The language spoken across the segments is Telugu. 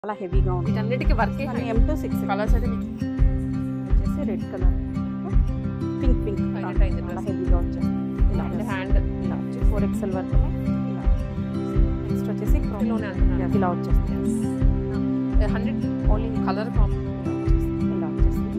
చాలా హెవీగా ఉంది. వీటన్నిటికి వర్క్ M26 కలర్స్ అయితే మీకు వచ్చేసి red colour, pink pink highlight అయింది చాలా డ్రెస్. హెవీగా వచ్చేస్తుంది. ఇలా అండ్ వచ్చేసి హ్యాండ్ ఇలా వచ్చేసి 4XL వరకు ఇలా. నెక్స్ట్ వచ్చేసి chrome. లోనే అంటున్నారు ఇలా వచ్చేస్తుంది. 100 ఓన్లీ కలర్ ఇలా వచ్చేస్తుంది.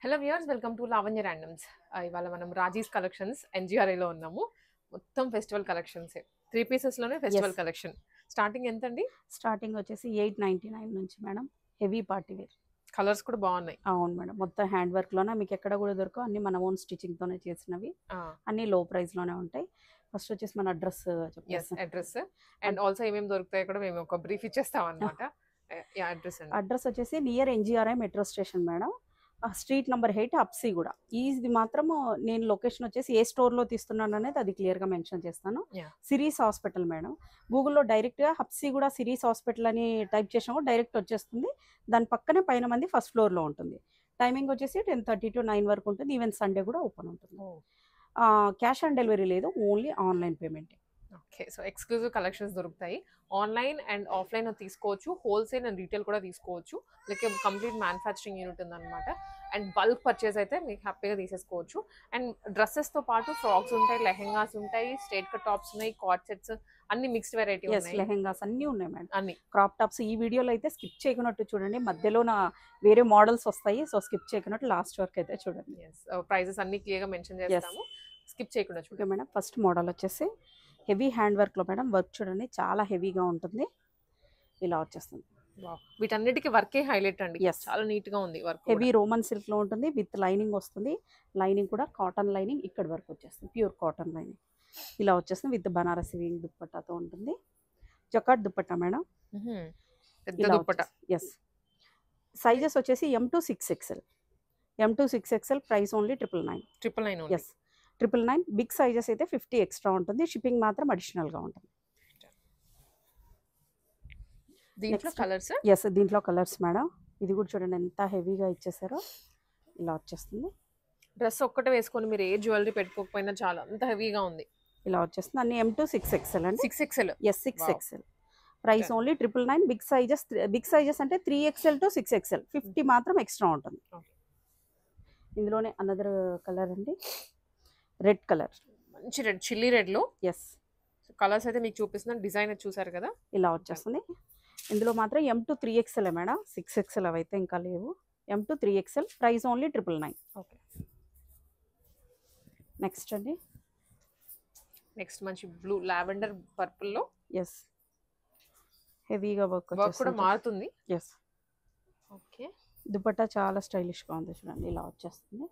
Hello viewers, welcome to Lavanya randoms. ఇవాళ మనం రాజీస్ కలెక్షన్స్ ఎన్జిఆర్ఏలో ఉన్నాము. మొత్తం ఫెస్టివల్ కలెక్షన్స్ 3 pieces లోనే ఫెస్టివల్ Yes. కలెక్షన్. స్టార్టింగ్ ఎంత అండి? స్టార్టింగ్ వచ్చేసి 899 నుంచి madam. Heavy party wear. Colours కూడా బాగున్నాయి. అవును మేడం, మొత్తం హ్యాండ్ వర్క్ లోనే మీకు ఎక్కడ కూడా దొరకవు. అన్ని మన ఓన్ స్టిచ్చింగ్ తోనే చేసినవి, అన్ని లో ప్రైస్ లోనే ఉంటాయి. ఫస్ట్ వచ్చేసి మన అడ్రస్ అడ్రస్ అండ్ ఆల్సో ఏమేమి దొరుకుతాయి కూడా మేము ఒక బ్రీఫ్ ఇచ్చేస్తాం అనమాట. అడ్రస్ అండి. అడ్రస్ వచ్చేసి near NGRI metro station madam. Street number 8 అప్సీ కూడా. ఇది మాత్రం నేను లొకేషన్ వచ్చేసి ఏ స్టోర్ లో తీస్తున్నాను అనేది అది క్లియర్ గా మెన్షన్ చేస్తాను. Yeah. Series hospital madam. గూగుల్లో డైరెక్ట్ గా హప్సీ కూడా సిరీస్ హాస్పిటల్ అని టైప్ చేసినా కూడా డైరెక్ట్ వచ్చేస్తుంది. దాని పక్కనే పైన మంది ఫస్ట్ ఫ్లోర్ లో ఉంటుంది. టైమింగ్ వచ్చేసి 10:30 to 9 వరకు ఉంటుంది. ఈవెన్ సండే కూడా ఓపెన్ ఉంటుంది. క్యాష్ ఆన్ డెలివరీ లేదు, only online payment. Okay, so exclusive collections దొరుకుతాయి. ఆన్లైన్ అండ్ ఆఫ్లైన్ తీసుకోవచ్చు, హోల్సేల్ అండ్ రీటైల్ కూడా తీసుకోవచ్చు. లైక్ కంప్లీట్ మ్యానుఫ్యాక్చరింగ్ యూనిట్ ఉందన్నమాట. అండ్ బల్క్ పర్చేస్ అయితే మీకు హ్యాపీగా తీసేసుకోవచ్చు. అండ్ డ్రెస్సెస్తో పాటు ఫ్రాక్స్ ఉంటాయి, లెహెంగాస్ ఉంటాయి, స్ట్రైట్ కట్ టాప్స్ ఉన్నాయి, కార్డ్ సెట్స్, అన్ని మిక్స్డ్ వెరైటీ ఉన్నాయి. లెహెంగాస్ అన్ని ఉన్నాయి మేడం. అన్ని క్రాప్ టాప్స్ ఈ వీడియోలో అయితే స్కిప్ చేయకున్నట్టు చూడండి. మధ్యలో నా వేరే మోడల్స్ వస్తాయి, సో స్కిప్ చేయకున్నట్టు లాస్ట్ వరకు అయితే చూడండి. ప్రైజెస్ అన్ని క్లియర్గా మెన్షన్ చేస్తాము, స్కిప్ చేయకుండా ఓకే చూడండి. మేడం, ఫస్ట్ మోడల్ వచ్చేసి హెవీ హ్యాండ్ వర్క్ లో మేడం. వర్క్ చూడండి చాలా హెవీగా ఉంటుంది. ఇలా వచ్చేస్తుంది. వీటన్నిటికి వర్కే హైలైట్ అండి. Yes. చాలా నీట్ గా ఉంది వర్క్. హెవీ రోమన్ సిల్క్ లో ఉంటుంది, విత్ లైనింగ్ వస్తుంది. లైనింగ్ కూడా కాటన్ లైనింగ్ ఇక్కడ వరకు వచ్చేస్తుంది, ప్యూర్ కాటన్ లైనింగ్. ఇలా వచ్చేస్తుంది విత్ బనారసి వీవింగ్ దుప్పట్టాతో ఉంటుంది. Jacquard dupatta madam. పెద్ద దుప్పట. ఎస్, సైజెస్ వచ్చేసి M to 6XL. M to 6XL price only 999. 999. Yes, 999. Big sizes అయితే 50 ఎక్స్ట్రా ఉంటుంది. షిప్పింగ్ మాత్రం అడిషనల్ గా ఉంటుంది. దీంట్లో Next. కలర్స్ ఎస్, దీంట్లో కలర్స్ మేడం. ఇది కూడా చూడండి ఎంత హెవీగా ఇచ్చేసారో. ఇలా వచ్చేస్తుంది. డ్రెస్ ఒక్కటే వేసుకొని మీరు ఏ జ్యువెలరీ పెట్టుకోకపోయినా చాలా అంత హెవీగా ఉంది. ఇలా వచ్చేస్తుంది. అన్ని M to 6XL అండి. 6XL. Yes, 6XL. Price only 999. Big sizes అంటే 3XL to 6XL 50 మాత్రం ఎక్స్ట్రా ఉంటుంది. Okay. ఇందులోనే అనదర్ కలర్ అండి, రెడ్ కలర్. మంచి రెడ్, చిల్లీ రెడ్ లో ఎస్, కలర్స్ అయితే మీకు చూపిస్తున్నాను. డిజైన్ చూసారు కదా. ఇలా వచ్చేస్తుంది. ఇందులో మాత్రం M to 3XL madam. 6XL అవైతే ఇంకా లేవు. M to 3XL price only 999. Okay, next అండి. నెక్స్ట్ మంచి బ్లూ లావెండర్ పర్పుల్ లో ఎస్, హెవీగా వర్క్ కూడా మారుతుంది. ఎస్, ఓకే, దుపట్టా చాలా స్టైలిష్ గా ఉంది చూడండి. ఇలా వచ్చేస్తుంది.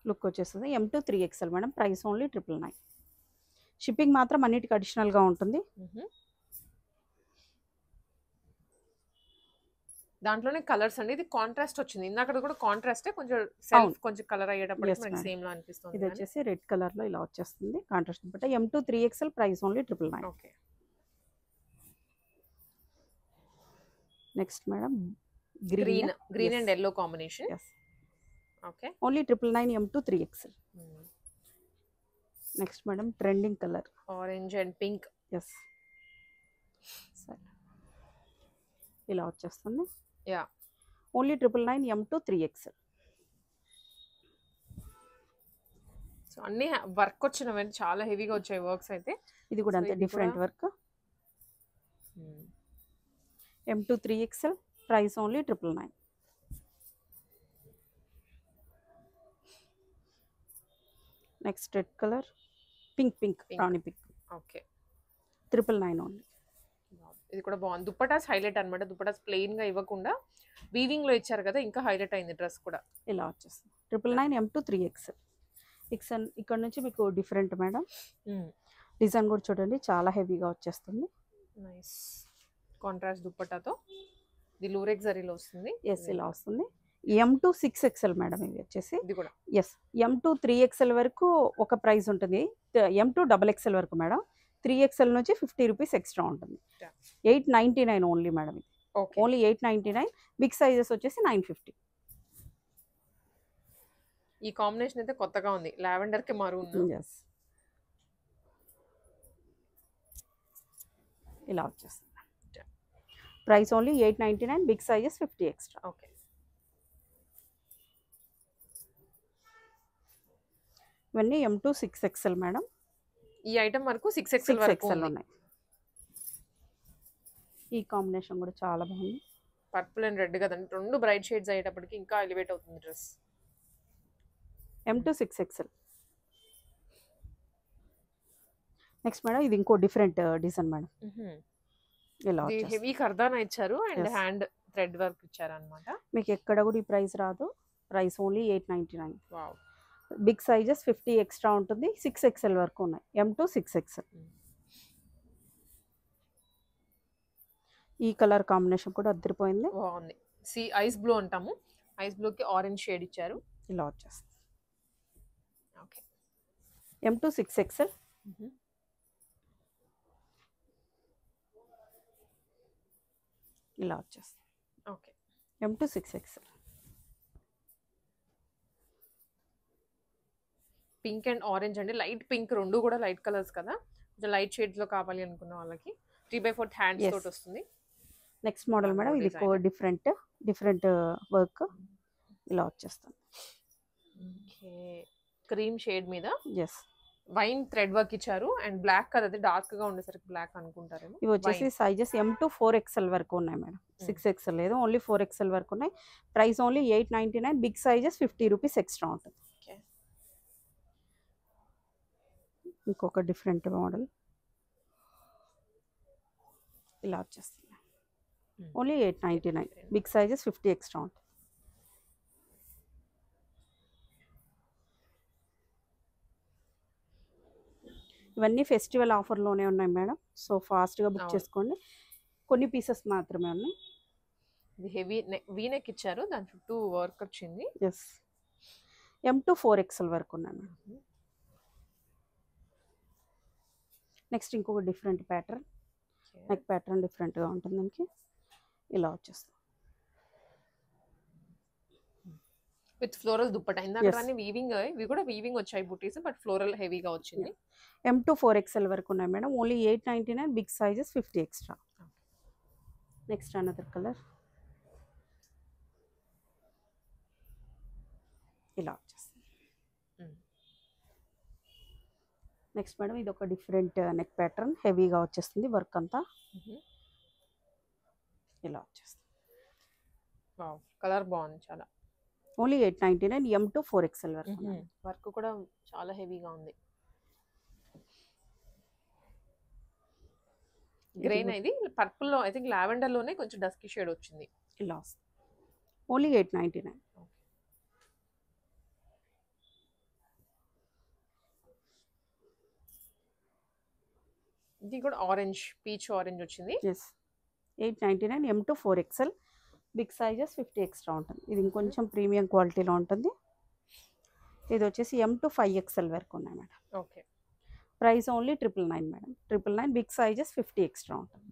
లుక్ వచ్చేస్తుంది. M to 3XL madam. Price only 999. Shipping మాత్రం అన్నిటికీ అడిషనల్ గా ఉంటుంది. దాంట్లోనే కలర్స్ అండి. ఇది కాంట్రాస్ట్ వచ్చింది. ఇందాక కూడా కాంట్రాస్ట్, కొంచెం సెల్ఫ్ అవును. కొంచెం కలర్ అయ్యేటప్పుడు Yes, మనకి madam. సేమ్ లా అనిపిస్తుంది. ఇది వచ్చేసి రెడ్ కలర్ లో ఇలా వచ్చేస్తుంది. Contrast dupatta. M to 3XL price only 999. Okay, next madam, green and yellow combination. Yes, okay, only 999 M to 3XL. Next madam, trending colour. Orange and pink. Yes, ఇలా వచ్చేస్తుంది. Yeah, only 999 M to 3XL. So అన్ని వర్క్ వచ్చినవి, చాలా హెవీగా వచ్చాయి వర్క్స్ అయితే. ఇది కూడా So అంతే, ఇది డిఫరెంట్ కూడా- work. M to 3XL price only 999. Next red colour, pink Pink. Rani pink. Okay, 999 only. ఇది కూడా బాగుంది. దుప్పటాస్ హైలైట్ అనమాట. దుప్పటాస్ ప్లెయిన్ గా ఇవ్వకుండా వీవింగ్ లో ఇచ్చారు కదా, ఇంకా హైలైట్ అయింది డ్రెస్ కూడా. ఇలా వచ్చేస్తుంది. 999 M to 3XL. ఇక్కడ నుంచి మీకు డిఫరెంట్ మేడం. డిజైన్ కూడా చూడండి చాలా హెవీగా వచ్చేస్తుంది. నైస్ కాంట్రాస్ట్ దుప్పటాతో. ఇది లూరెక్స్ జరీలో వస్తుంది. ఎస్, ఇలా వస్తుంది. M to 6XL madam. ఇవి వచ్చేసి ఇది కూడా ఎస్, M to 3XL వరకు ఒక ప్రైస్ ఉంటుంది. M to XXL వరకు మేడం. 3XL నుంచి 50 రూపీస్ ఎక్స్ట్రా ఉంటుంది. Yeah. 899 only madam. ఇది ఓకే. ఓన్లీ 899. బిగ్ సైజెస్ వచ్చేసి 950. ఈ కాంబినేషన్ అయితే కొత్తగా ఉంది. లావెండర్ కి మరూన్. ఎస్, ఇలా వచ్చేస్తుంది. Price only 899. Big sizes 50 extra. Okay. ఇవన్నీ M2 6XL మేడం. ఈ ఐటమ్ వరకు 6XL వరకు 6XL ఉన్నాయి. ఈ కాంబినేషన్ కూడా చాలా బాగుంది. పర్పుల్ అండ్ రెడ్ కదండి, రెండు బ్రైట్ షేడ్స్ అయ్యేటప్పటికి ఇంకా ఎలివేట్ అవుతుంది dress. M2 6XL. Next madam ఇది ఇంకో డిఫరెంట్ డిజైన్ మేడం. ఇలా ఇది వచ్చేస్తుంది. హెవీ కర్దానా ఇచ్చారు and Yes. Hand thread work ఇచ్చారు అనమాట. మీకు ఎక్కడ కూడా ఈ ప్రైస్ రాదు. Price only 899. Wow. Big sizes 50 extra ఉంటుంది. 6XL వరకు ఉన్నాయి. M2 6XL. ఈ కలర్ కాంబినేషన్ కూడా అదిరిపోయింది. బాగుంది. ఐస్ బ్లూ అంటాము. ఐస్ బ్లూ కి ఆరెంజ్ షేడ్ ఇచ్చారు. ఇలా వచ్చేస్తుంది. ఓకే. M2 6XL. ఇలా వచ్చేస్తుంది. Okay. M2 6XL. Pink and orange అండి, లైట్ పింక్, రెండు కూడా లైట్ కలర్స్ కదా. కొంచెం లైట్ షేడ్స్ లో కావాలి అనుకున్న వాళ్ళకి 3/4 హ్యాండ్స్ Yes. తోటి వస్తుంది. నెక్స్ట్ మోడల్ మేడం, ఇది డిఫరెంట్ వర్క్. ఇలా వచ్చేస్తుంది. ఓకే. క్రీమ్ షేడ్ మీద ఎస్, వైన్ థ్రెడ్ వర్క్ ఇచ్చారు అండ్ బ్లాక్ కదా, అది డార్క్ గా ఉండేసరికి బ్లాక్ అనుకుంటారేమో. ఇవి వచ్చేసి సైజెస్ M2 4XL వరకు ఉన్నాయి మేడం. 6XL లేదు, ఓన్లీ 4XL వరకు ఉన్నాయి. Price only 899. Big sizes 50 rupees extra ఉంటుంది. ఓకే. ఇంకొక డిఫరెంట్ మోడల్ ఇలా వచ్చేస్తుంది. ఓన్లీ 899. బిగ్ సైజెస్ 50 ఎక్స్ట్రా ఉంటుంది. ఇవన్నీ ఫెస్టివల్ ఆఫర్లోనే ఉన్నాయి మేడం. సో ఫాస్ట్గా బుక్ అవును. చేసుకోండి. కొన్ని పీసెస్ మాత్రమే ఉన్నాయి. ఇది హెవీ వీ నెక్ ఇచ్చారు, దాని చుట్టూ వర్క్ వచ్చింది. ఎస్, M2 4XL వరకు ఉన్నాయి మేడం. నెక్స్ట్ ఇంకొక డిఫరెంట్ ప్యాటర్న్. నెక్ ప్యాటర్న్ డిఫరెంట్గా ఉంటుంది దీనికి. ఇలా వచ్చేస్తుంది. With floral dupatta. ఇందాక వీవింగ్, ఇవి కూడా వీవింగ్ వచ్చాయి బుటీస్, బట్ ఫ్లోరల్ హెవీగా వచ్చింది. M2 4XL వరకు ఉన్నాయి madam. Only 899. Big sizes 50 extra. Next another colour. ఇలా వచ్చేస్తుంది. నెక్స్ట్ మేడం ఇది ఒక డిఫరెంట్ నెక్ ప్యాటర్న్, హెవీగా వచ్చేస్తుంది వర్క్ అంతా. ఇలా వచ్చేస్తుంది. వావ్, కలర్ బాగుంది చాలా. ఓన్లీ 899. M2 4XL వరకు. వర్క్ కూడా చాలా హెవీగా ఉంది. గ్రెయిన్ ఇది పర్పుల్ లో, ఐ థింక్ లావెండర్ లోనే కొంచెం డస్కీ షేడ్ వచ్చింది. ఇలా వస్తుంది. ఓన్లీ 899. ఇది కూడా ఆరెంజ్, పీచ్ ఆరెంజ్ వచ్చింది. Yes, 899. M2 4XL. Big sizes 50 extra ఉంటుంది. ఇది ఇంకొంచెం ప్రీమియం క్వాలిటీలో ఉంటుంది. ఇది వచ్చేసి M2 5XL వరకు ఉన్నాయి madam. Okay. Price only 999 madam. 999. Big sizes 50 extra ఉంటుంది.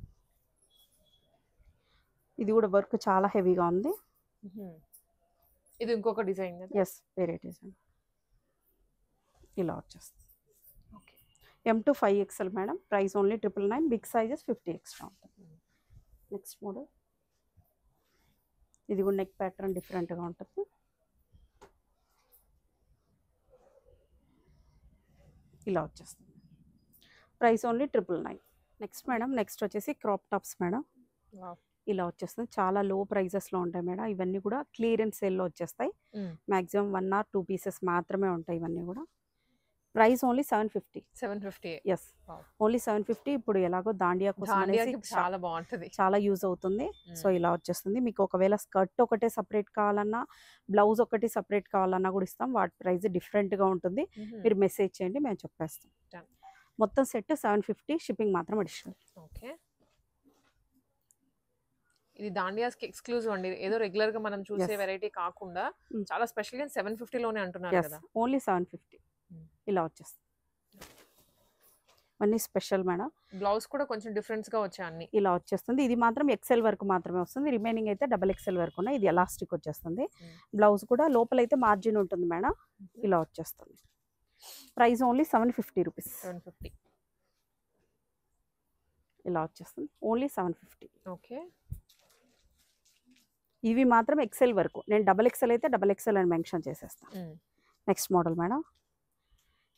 ఇది కూడా వర్క్ చాలా హెవీగా ఉంది. ఇది ఇంకొక డిజైన్ కదా. ఎస్, వేరే డిజైన్. ఇలా వచ్చేస్తుంది. Okay. M2 5XL madam. Price only 999. Big sizes 50 extra ఉంటుంది. Next model. ఇది కూడా నెక్ ప్యాటర్న్ డిఫరెంట్గా ఉంటుంది. ఇలా వచ్చేస్తుంది. Price only 999. Next madam, next వచ్చేసి క్రాప్ టాప్స్ మేడం. ఇలా వచ్చేస్తుంది. చాలా లో ప్రైజెస్లో ఉంటాయి మేడం. ఇవన్నీ కూడా క్లియరెన్స్ సేల్లో వచ్చేస్తాయి. మ్యాక్సిమం 1 or 2 పీసెస్ మాత్రమే ఉంటాయి ఇవన్నీ కూడా. Price only 750. Yes, only 750. ఇప్పుడు ఎలాగో దాండియా కోసం అనేసి చాలా బాగుంటుంది, చాలా యూజ్ అవుతుంది. సో ఇలా వచ్చేస్తుంది. మీకు ఒకవేళ స్కర్ట్ ఒకటే సపరేట్ కావాలన్నా, బ్లౌజ్ ఒకటి సపరేట్ కావాలన్నా కూడా ఇస్తాం. వాటి ప్రైస్ డిఫరెంట్గా ఉంటుంది. మీరు మెసేజ్ చేయండి, మేము చెప్పేస్తాం. మొత్తం సెట్ 750. షిప్పింగ్ మాత్రం అడిషనల్. ఓకే. ఇది దాండియాస్కి ఎక్స్క్లూజివ్ అండి. ఏదో రెగ్యులర్ గా మనం చూసే వెరైటీ కాకుండా చాలా స్పెషల్ గా 750 లోనే అంటున్నారు కదా. ఓన్లీ 750. ఇలా వచ్చేస్తుంది. అన్ని స్పెషల్ మేడం. బ్లౌజ్ కూడా కొంచెం డిఫరెన్స్ గా వచ్చాయి అన్ని. ఇలా వచ్చేస్తుంది. ఇది మాత్రం ఎక్సెల్ వరకు మాత్రమే వస్తుంది. రిమైనింగ్ అయితే డబుల్ ఎక్సెల్ వరకు ఉన్నాయి. ఇది ఎలాస్టిక్ వచ్చేస్తుంది. బ్లౌజ్ కూడా లోపలైతే మార్జిన్ ఉంటుంది మేడం. ఇలా వచ్చేస్తుంది. Price only 750 rupees. 750. ఇలా వచ్చేస్తుంది. ఓన్లీ 750. ఓకే. ఇవి మాత్రం ఎక్సెల్ వరకు. నేను డబుల్ ఎక్సెల్ అయితే డబుల్ ఎక్సెల్ అని మెన్షన్ చేసేస్తాను. Next model madam.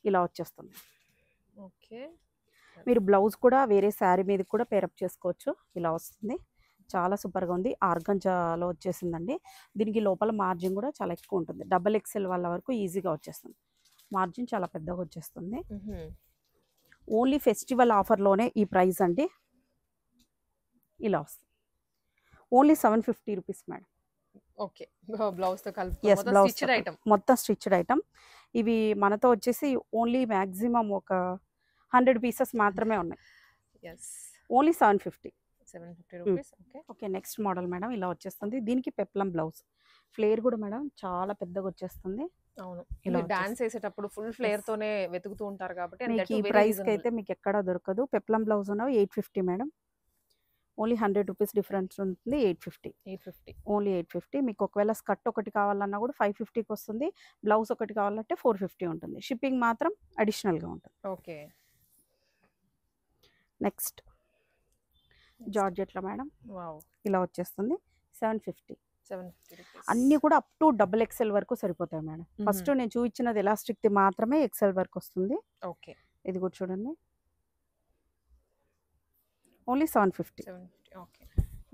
ఇలా వచ్చేస్తుంది. ఓకే. మీరు బ్లౌజ్ కూడా వేరే శారీ మీద కూడా పేరప్ చేసుకోవచ్చు. ఇలా వస్తుంది. చాలా సూపర్గా ఉంది. ఆర్గంజాలో వచ్చేసిందండి. దీనికి లోపల మార్జిన్ కూడా చాలా ఎక్కువ ఉంటుంది. డబుల్ ఎక్సెల్ వాళ్ళ వరకు ఈజీగా వచ్చేస్తుంది. మార్జిన్ చాలా పెద్దగా వచ్చేస్తుంది. ఓన్లీ ఫెస్టివల్ ఆఫర్లోనే ఈ ప్రైస్ అండి. ఇలా వస్తుంది. Only 750 rupees madam. ఓకే. బ్లౌజ్తో కలిపి స్టిచ్డ్ ఐటమ్, మొత్తం స్టిచ్డ్ ఐటమ్. ఇవి మనతో వచ్చేసి ఓన్లీ మ్యాక్సిమం ఒక 100 పీసెస్ మాత్రమే ఉన్నాయి. Only 750. 750 rupees. Okay. Okay. Next model madam. ఇలా వచ్చేస్తుంది. దీనికి పెప్లం బ్లౌజ్. ఫ్లేర్ కూడా మేడం చాలా పెద్దగా వచ్చేస్తుంది. అవును. ఇలా డాన్స్ చేసేటప్పుడు ఫుల్ ఫ్లేర్ తోనే వెతుకుతూ ఉంటారు కాబట్టి మీకు ఈ ప్రైస్ కి అయితే మీకు ఎక్కడా దొరకదు. పెప్లం బ్లౌజ్ ఉన్నవి 850 మేడం. ఓన్లీ 100 రూపీస్ డిఫరెన్స్ ఉంటుంది. 850. ఓన్లీ 850. మీకు ఒకవేళ స్కర్ట్ ఒకటి కావాలన్నా కూడా 550కి వస్తుంది. బ్లౌజ్ ఒకటి కావాలంటే 450 ఉంటుంది. షిప్పింగ్ మాత్రం అడిషనల్గా ఉంటుంది. ఓకే. నెక్స్ట్ జార్జెట్లో మేడం. ఇలా వచ్చేస్తుంది. 750. అన్నీ కూడా అప్ టు డబుల్ ఎక్సెల్ వరకు సరిపోతాయి మేడం. ఫస్ట్ నేను చూపించినది ఎలాస్టిక్ది మాత్రమే ఎక్సెల్ వరకు వస్తుంది. ఓకే. ఇది కూడా చూడండి. Only 750. Okay.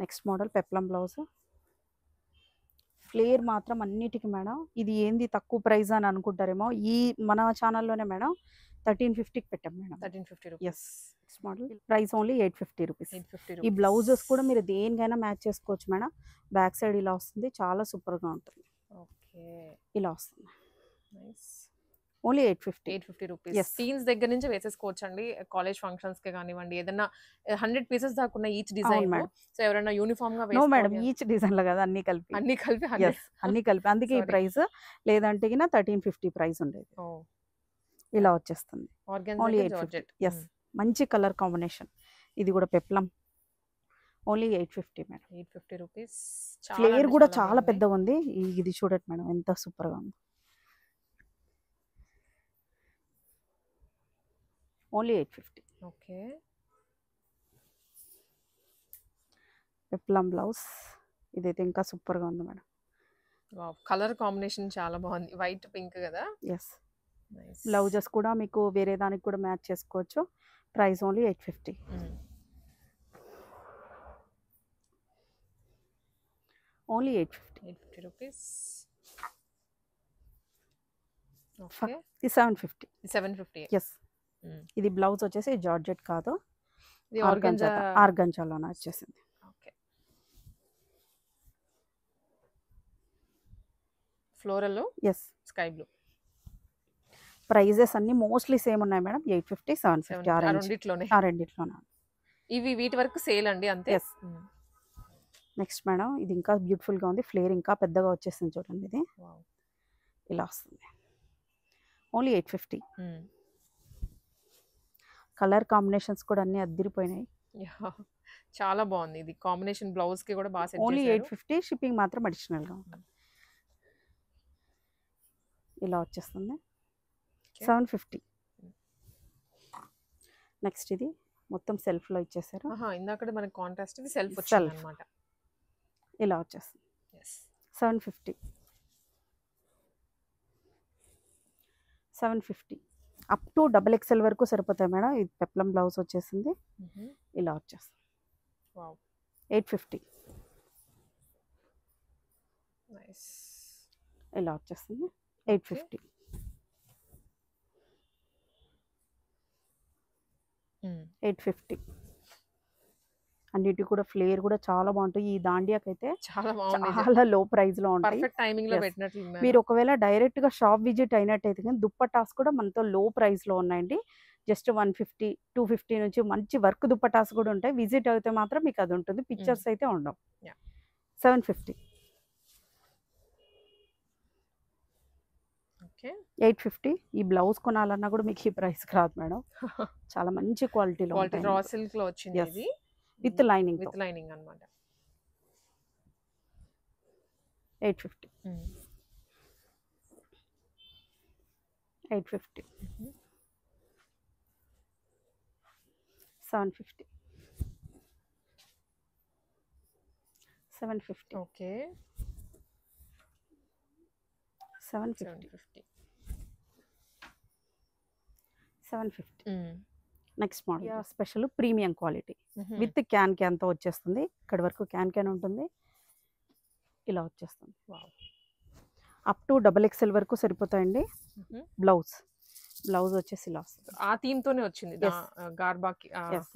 Next model peplum blouse. Flare మాత్రం అన్నిటికీ మేడం. ఇది ఏంది తక్కువ ప్రైస్ అని అనుకుంటారేమో. ఈ మన ఛానల్లోనే మేడం 1350కి పెట్టాం madam. 1350 yes. Next model price only 850 rupees. ఈ బ్లౌజెస్ కూడా మీరు దేనికైనా మ్యాచ్ చేసుకోవచ్చు మేడం. బ్యాక్ సైడ్ ఇలా వస్తుంది. చాలా సూపర్గా ఉంటుంది. ఓకే. ఇలా వస్తుంది. నైస్. ఓన్లీ 850. 850 రూపీస్. టీన్స్ దగ్గర నుంచి వేసేసుకోవచ్చు అండి. కాలేజ్ ఫంక్షన్స్ కి కానివ్వండి, ఏదైనా 100 పీసెస్ దాకా ఈచ్ డిజైన్. సో ఎవరైనా యూనిఫామ్ గా నో మేడం, ఈచ్ డిజైన్ లో కదా, అన్ని కలిపి అన్ని కలిపి అందుకే ఈ ప్రైస్. లేదంటే 1350 ప్రైస్ ఉండేది. ఇలా వచ్చేస్తుంది. ఓన్లీ 850. ఎస్. మంచి కలర్ కాంబినేషన్. ఇది కూడా peplum. Only 850 madam. 850 rupees. Flare కూడా చాలా పెద్దగా ఉంది. ఇది చూడండి మేడం ఎంత సూపర్గా ఉంది. ఓన్లీ 850. ఓకే. Peplum blouse. ఇదైతే ఇంకా సూపర్గా ఉంది మేడం. కలర్ కాంబినేషన్ చాలా బాగుంది. వైట్ పింక్ కదా. ఎస్. బ్లౌజెస్ కూడా మీకు వేరే దానికి కూడా మ్యాచ్ చేసుకోవచ్చు. Price only 850. Only 850 rupees. Okay. ఇది 750. 750. ఎస్. ఇది బ్లౌజ్ వచ్చేసి జార్జెట్ కాదు, ఇది ఆర్గంజాలోనే వచ్చేసింది. Okay. Floral. Yes. Sky blue. Prices అన్ని మోస్ట్లీ సేమ్ ఉన్నాయి మేడం. 850, 750 ఆ రెండిట్లోనే. ఇవి వీటి వరకు సేల్ అండి అంతే. ఎస్. నెక్స్ట్ మేడం, ఇది ఇంకా బ్యూటిఫుల్గా ఉంది. ఫ్లేర్ ఇంకా పెద్దగా వచ్చేసింది చూడండి. ఇది ఇలా వస్తుంది. ఓన్లీ 850. కలర్ కాంబినేషన్స్ కూడా అన్ని అద్దరిపోయినాయి. చాలా బాగుంది. ఇది కాంబినేషన్ బ్లౌజ్ కి కూడా బాగా సెట్ చేశారు. ఓన్లీ 850. షిప్పింగ్ మాత్రం అడిషనల్ గా ఉంటుంది. ఇలా వచ్చేస్తుంది. 750. నెక్స్ట్ ఇది మొత్తం సెల్ఫ్ లో ఇచ్చేసారు. ఇందాక మనకి కాంట్రాస్ట్, ఇది సెల్ఫ్ వచ్చింది అన్నమాట. ఇలా వచ్చేస్తుంది. 750. 750. అప్ టు డబుల్ ఎక్సెల్ వరకు సరిపోతాయి మేడం. ఇది పెప్లం బ్లౌజ్ వచ్చేసింది. ఇలా వచ్చేస్తుంది. 850. ఇలా వచ్చేస్తుంది. 850. 850. అన్నిటి కూడా ఫ్లేర్ కూడా చాలా బాగుంటాయి. ఈ దాండియాకైతే చాలా లో ప్రైస్ లో ఉంటాయి. మీరు ఒకవేళ డైరెక్ట్ గా షాప్ విజిట్ అయినట్టయితే కానీ దుప్పటాస్ కూడా మనతో లో ప్రైస్ లో ఉన్నాయండి. జస్ట్ 150, 250 నుంచి మంచి వర్క్ దుప్పటాస్ కూడా ఉంటాయి. విజిట్ అయితే మాత్రం మీకు అది ఉంటుంది. పిక్చర్స్ అయితే ఉండవు. 750. ఓకే 850. ఈ బ్లౌజ్ కొనాలన్నా కూడా మీకు ఈ ప్రైస్కి రాదు మేడం. చాలా మంచి క్వాలిటీలో క్వాలిటీ ఉంటాయి రా సిల్క్ లో వచ్చింది Yes. ఇది విత్ లైనింగ్ విత్ లైనింగ్ అన్నమాట. 850. 850. 750. 750. Okay 750. 750. 750. Next model special premium quality hmm. With క్యాన్తో వచ్చేస్తుంది. ఇక్కడ వరకు క్యాన్ ఉంటుంది. ఇలా వచ్చేస్తుంది. Wow. అప్ టు XXL వరకు సరిపోతాయండి. మ్మ్. బ్లౌజ్ వచ్చేసి ఇలా వస్తుంది. ఆ థీమ్ తోనే వచ్చింది Yes. గార్బాకి Yes.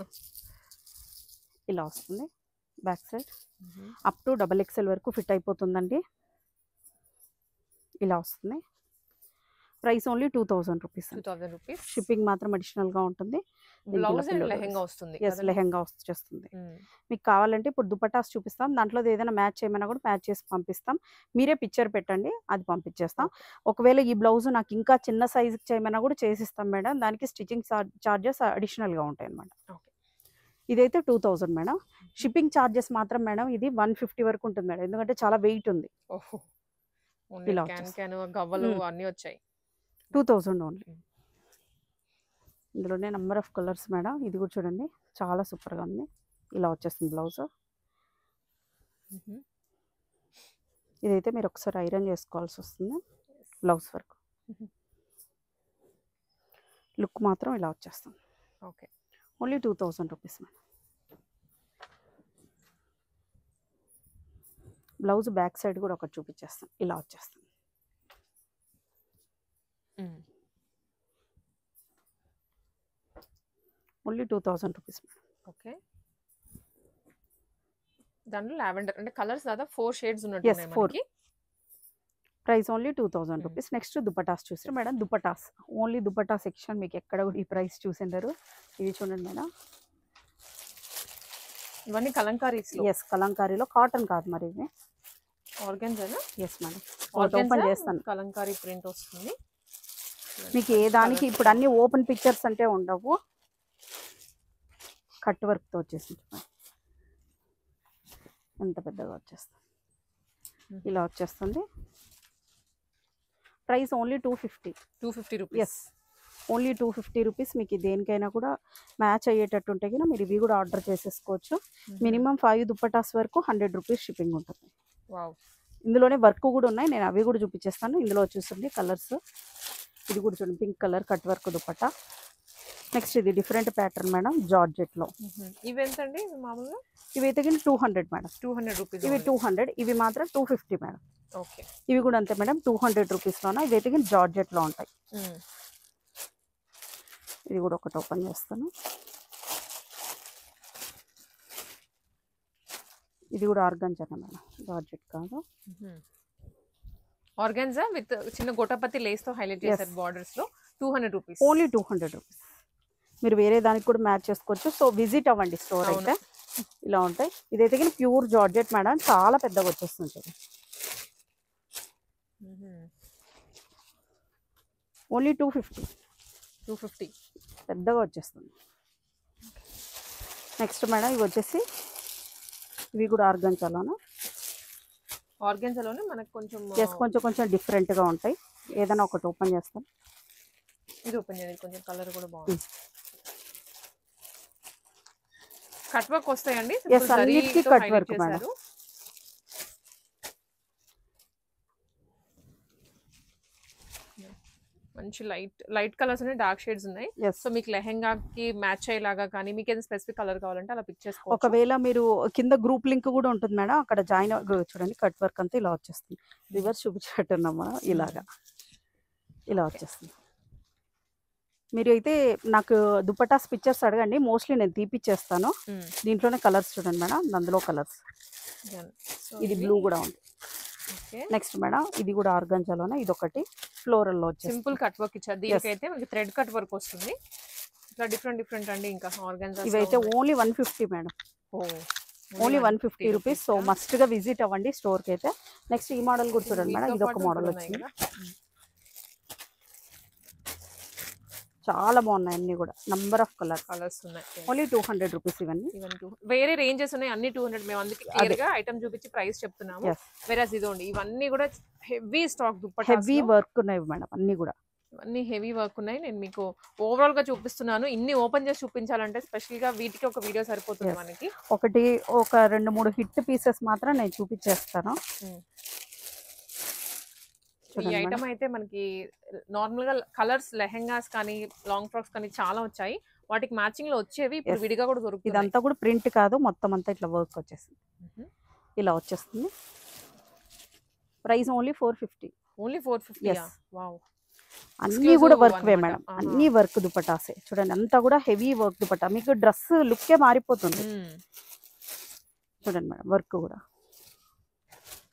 ఇలా వస్తుంది. Back side up to XXL వరకు ఫిట్ అయిపోతుందండి. ఇలా వస్తుంది. Price only 2000 rupees. 2000 rupees. Shipping మాత్రం అడిషనల్గా ఉంటుంది. బ్లౌజ్ అండ్ లెహెంగా వస్తుంది. ఎస్ లెహెంగా వచ్చేస్తుంది. మీకు కావాలంటే ఇప్పుడు దుపటాస్ చూపిస్తాం. దాంట్లో ఏదైనా మ్యాచ్ చేయమన్నా కూడా మ్యాచ్ చేసి పంపిస్తాం. మీరే పిక్చర్ పెట్టండి, అది పంపించేస్తాం. ఒకవేళ ఈ బ్లౌజ్ నాకు ఇంకా చిన్న సైజుకి చేయమన్నా కూడా చేసిస్తాం మేడం. దానికి స్టిచ్చింగ్ చార్జెస్ అడిషనల్గా ఉంటాయి అన్నమాట. ఓకే. ఇదైతే 2000 మేడం. షిప్పింగ్ చార్జెస్ మాత్రం మేడం ఇది 150 వరకు ఉంటుంది మేడం. ఎందుకంటే చాలా వెయిట్ ఉంది. ఓహో. ఇలా క్యాన్ గవ్వలు అన్నీ వచ్చాయి. 2000 ఓన్లీ. ఇందులోనే నెంబర్ ఆఫ్ కలర్స్ మేడం. ఇది కూడా చూడండి చాలా సూపర్గా ఉంది. ఇలా వచ్చేస్తుంది బ్లౌజ్. ఇదైతే మీరు ఒకసారి ఐరన్ చేసుకోవాల్సి వస్తుంది బ్లౌజ్ వరకు. లుక్ మాత్రం ఇలా వచ్చేస్తుంది. Okay. Only 2000 rupees madam. Blouse back side కూడా ఒకటి చూపించేస్తాం. ఇలా వచ్చేస్తుంది. Only 2000 rupees madam. ఓకే. దాంట్లో లావెండర్ అంటే కలర్స్ దాదాపు 4 షేడ్స్ ఉన్నట్టున్నాయి 4. మనకి. Price only 2000 rupees. Next dupattas చూసారు madam. Dupattas only dupatta section మీకు ఎక్కడ కూడా ఈ ప్రైస్ చూసిండరు. ఇది చూడండి మేడం. ఇవన్నీ కలంకారీస్ లో. ఎస్ కలంకారీలో కాటన్ కాదు మరి ఇది ఆర్గాన్జానా? Yes madam. ఓపెన్ చేస్తాను. కలంకారీ ప్రింట్ వస్తుంది మీకు ఏ దానికి ఇప్పుడు అన్ని ఓపెన్ పిక్చర్స్ అంటే ఉండవు. కట్ వర్క్తో వచ్చేసి ఎంత పెద్దగా వచ్చేస్తుంది. ఇలా వచ్చేస్తుంది. Price only 250 rupees. Yes only 250 rupees. మీకు దేనికైనా కూడా మ్యాచ్ అయ్యేటట్టు ఉంటే కనుక మీరు ఇవి కూడా ఆర్డర్ చేసేసుకోవచ్చు. మినిమం 5 దుపటాస్ వరకు 100 రూపీస్ షిప్పింగ్ ఉంటుంది. వావ్. ఇందులోనే వర్క్ కూడా ఉన్నాయి. నేను అవి కూడా చూపించేస్తాను. ఇందులో వచ్చేస్తుంది కలర్స్. ఇది కూడా చూడండి pink colour cut work dupatta. Next ఇది డిఫరెంట్ ప్యాటర్న్ మేడం జార్జెట్లో. ఇవి ఎంత అండి మామూలుగా? ఇవి అయితే 200 మేడం. 200 రూపీస్. ఇవి 200. ఇవి మాత్రం 250 మేడం. ఓకే. ఇవి కూడా అంతే మేడం 200 రూపీస్లోన. ఇవి అయితే జార్జెట్లో ఉంటాయి. ఇది కూడా ఒకటి ఓపెన్ చేస్తాను. ఇది కూడా ఆర్గాన్జా మేడం, జార్జెట్ కాదు. ఆర్గాన్జా విత్ చిన్న గోటపతి లేస్ తో హైలైట్ చేశారు బార్డర్స్ లో. 200 రూపీస్. Only 200 rupees. మీరు వేరే దానికి కూడా మ్యాచ్ చేసుకోవచ్చు. సో విజిట్ అవ్వండి స్టోర్ అయితే. ఇలా ఉంటాయి. ఇదైతే కానీ ప్యూర్ జార్జెట్ మేడం. చాలా పెద్దగా వచ్చేస్తుంది. ఓన్లీ 250 పెద్దగా వచ్చేస్తుంది. నెక్స్ట్ మేడం ఇవి వచ్చేసి ఇవి కూడా ఆర్గాన్జాలోనే మనకు కొంచెం డిఫరెంట్గా ఉంటాయి. ఏదైనా ఒకటి ఓపెన్ చేస్తాం. ఇది ఓపెన్ చేయండి. కొంచెం కలర్ కూడా బాగుంది. కట్ వర్క్ వస్తాయండి. అన్నిటికీ కట్ వర్క్ మేడం. మంచి లైట్ కలర్స్ ఉన్నాయి, డార్క్ షేడ్స్ ఉన్నాయి. సో మీకు లెహెంగాకి మ్యాచ్ అయ్యేలాగా కానీ మీకు ఏదైనా స్పెసిఫిక్ కలర్ కావాలంటే అలా పిక్ చేసుకోవచ్చు. ఒకవేళ మీరు కింద గ్రూప్ లింక్ కూడా ఉంటుంది మేడం. అక్కడ జాయిన్ చూడండి. కట్ వర్క్ అంతా ఇలా వచ్చేస్తుంది. రివర్స్ చూపించేట్టున్నాం మనం. ఇలా వచ్చేస్తుంది. మీరు అయితే నాకు దుపటాస్ పిక్చర్స్ అడగండి. మోస్ట్లీ నేను తీపిచ్చేస్తాను. దీంట్లోనే కలర్స్ చూడండి మేడం. అందులో కలర్స్ ఇది బ్లూ కూడా ఉంది. నెక్స్ట్ మేడం ఇది కూడా ఆర్గాన్జాలోనే. ఇది ఒకటి ఫ్లోరల్ లో వచ్చేసి సింపుల్ కట్ వర్క్ ఇచ్చారు. దీనికైతే మనకి థ్రెడ్ కట్ వర్క్ వస్తుంది. ఇట్లా డిఫరెంట్ అండి. ఇంకా ఆర్గాన్జా ఇవైతే only 150 madam. Only 150 rupees. So must గా విజిట్ అవ్వండి స్టోర్ కి అయితే. నెక్స్ట్ ఈ మోడల్ కూడా చూడండి మేడం. ఇది ఒక మోడల్ వచ్చింది. చాలా బాగున్నాయి అన్ని కూడా, నంబర్ ఆఫ్ కలర్స్. కలర్స్ ఉన్నాయి. ఓన్లీ 200 రూపీస్ ఇవన్నీ. ఈవెన్ వేరే రేంజెస్ ఉన్నాయి అన్ని 200. మేము అందుకే క్లియర్ గా ఐటమ్ చూపించి ప్రైస్ చెప్తున్నాము. వేరేస్ ఇదోండి ఇవన్నీ కూడా heavy stock dupattas, heavy work ఉన్నాయి మేడం అన్ని కూడా. ఇవన్నీ హెవీ వర్క్ ఉన్నాయి. నేను మీకు ఓవరాల్ గా చూపిస్తున్నాను. ఇన్ని ఓపెన్ చేసి చూపించాలంటే స్పెషల్ గా వీటికి ఒక వీడియో సరిపోతుంది మనకి. ఒక 2-3 హిట్ పీసెస్ మాత్రం నేను చూపించేస్తాను. ఈ ఐటమ్ అయితే మనకి నార్మల్ గా కలర్స్ లెహెంగాస్ కానీ లాంగ్ ఫ్రాక్స్ కానీ చాలా వచ్చాయి. వాటికి మ్యాచింగ్ లో వచ్చేవి ఇప్పుడు విడిగా కూడా దొరుకుతుంది. ఇదంతా కూడా ప్రింట్ కాదు, మొత్తం అంతా ఇట్లా వర్క్ వచ్చేస్తుంది. ఇలా వచ్చేస్తుంది. Price only 450. ఓన్లీ 450. వావ్. అన్ని కూడా వర్క్ వే మేడం, అన్ని వర్క్ దుపటాసే. చూడండి అంతా కూడా హెవీ వర్క్ దుపటా, మీకు డ్రెస్ లుక్కే మారిపోతుంది. చూడండి మేడం వర్క్ కూడా.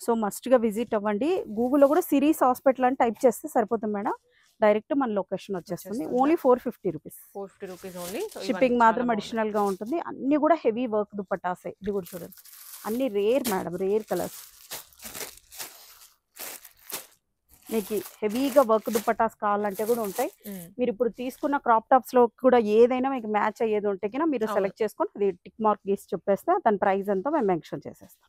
సో మస్ట్గా విజిట్ అవ్వండి. గూగుల్లో కూడా సిరీస్ హాస్పిటల్ అని టైప్ చేస్తే సరిపోతుంది మేడం, డైరెక్ట్ మన లొకేషన్ వచ్చేస్తుంది. Only 450 rupees. 450 rupees only. Shipping మాత్రం అడిషనల్ గా ఉంటుంది. అన్ని కూడా హెవీ వర్క్ దుపటాసే. ఇది కూడా చూడండి అన్ని రేర్ మేడం, రేర్ కలర్స్. మీకు హెవీగా వర్క్ దుపటాస్ కావాలంటే కూడా ఉంటాయి. మీరు ఇప్పుడు తీసుకున్న క్రాప్ టాప్స్ లో కూడా ఏదైనా మీకు మ్యాచ్ అయ్యేది ఉంటే కన్నా మీరు సెలెక్ట్ చేసుకొని అది టిక్ మార్క్ గీసి చెప్పేస్తే దాని ప్రైస్ ఎంతో మేము మెన్షన్ చేసేస్తాం.